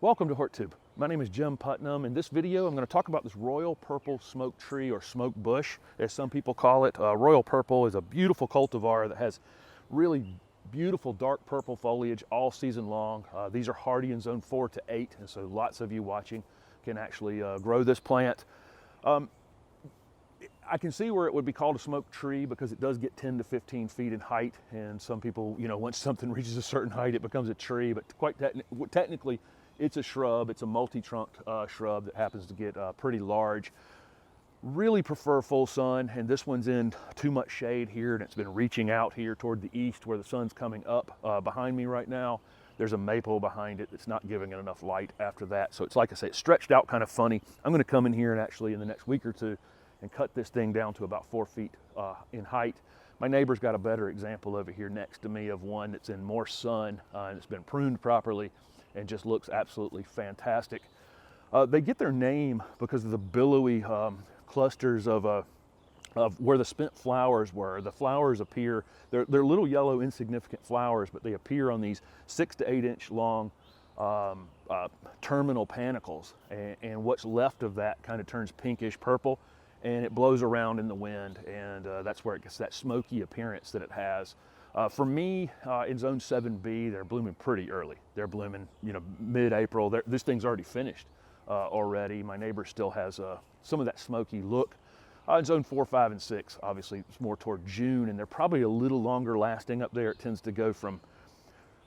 Welcome to HortTube. My name is Jim Putnam. In this video, I'm going to talk about this royal purple smoke tree or smoke bush, as some people call it. Royal purple is a beautiful cultivar that has really beautiful dark purple foliage all season long. These are hardy in zone 4 to 8, and so lots of you watching can actually grow this plant. I can see where it would be called a smoke tree because it does get 10 to 15 feet in height, and some people, once something reaches a certain height, it becomes a tree, but technically, it's a shrub. It's a multi-trunked shrub that happens to get pretty large. Really prefer full sun, and this one's in too much shade here, and it's been reaching out here toward the east where the sun's coming up behind me right now. There's a maple behind it that's not giving it enough light after that. So it's like I say, it's stretched out kind of funny. I'm going to come in here and actually in the next week or two and cut this thing down to about 4 feet in height. My neighbor's got a better example over here next to me of one that's in more sun and it's been pruned properly and just looks absolutely fantastic. They get their name because of the billowy clusters of where the spent flowers were. The flowers appear, they're little yellow insignificant flowers, but they appear on these 6 to 8 inch long terminal panicles, and what's left of that kind of turns pinkish purple, and it blows around in the wind, and that's where it gets that smoky appearance that it has. For me, in zone 7B, they're blooming pretty early. They're blooming, mid-April. This thing's already finished already. My neighbor still has some of that smoky look. In zone 4, 5, and 6, obviously it's more toward June, and they're probably a little longer lasting up there. It tends to go from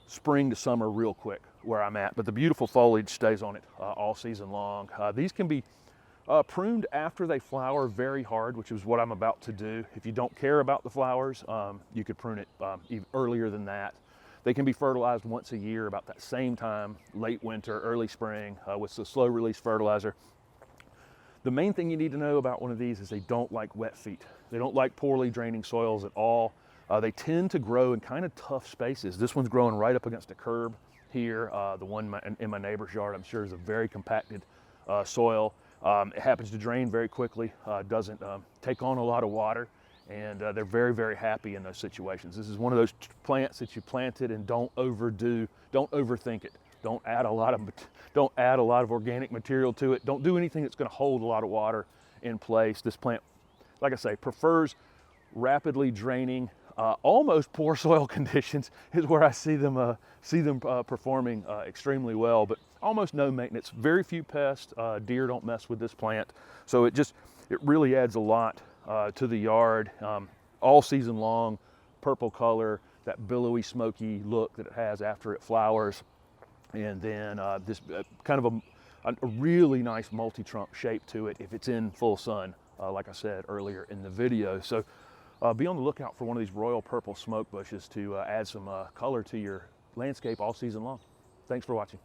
spring to summer real quick where I'm at, but the beautiful foliage stays on it all season long. These can be pruned after they flower very hard, which is what I'm about to do. If you don't care about the flowers, you could prune it even earlier than that. They can be fertilized once a year about that same time, late winter, early spring, with the slow release fertilizer. The main thing you need to know about one of these is they don't like wet feet. They don't like poorly draining soils at all. They tend to grow in kind of tough spaces. This one's growing right up against a curb here. The one in my neighbor's yard, I'm sure, is a very compacted soil. It happens to drain very quickly, doesn't take on a lot of water, and they're very, very happy in those situations. This is one of those plants that you planted and don't overthink it. Don't add a lot of organic material to it. Don't do anything that's going to hold a lot of water in place. This plant, like I say, prefers rapidly draining, almost poor soil conditions is where I see them performing extremely well, but almost no maintenance, very few pests. Deer don't mess with this plant, so it really adds a lot to the yard all season long. Purple color, that billowy smoky look that it has after it flowers, and then this kind of a really nice multi-trunk shape to it if it's in full sun, like I said earlier in the video. So be on the lookout for one of these royal purple smoke bushes to add some color to your landscape all season long. Thanks for watching.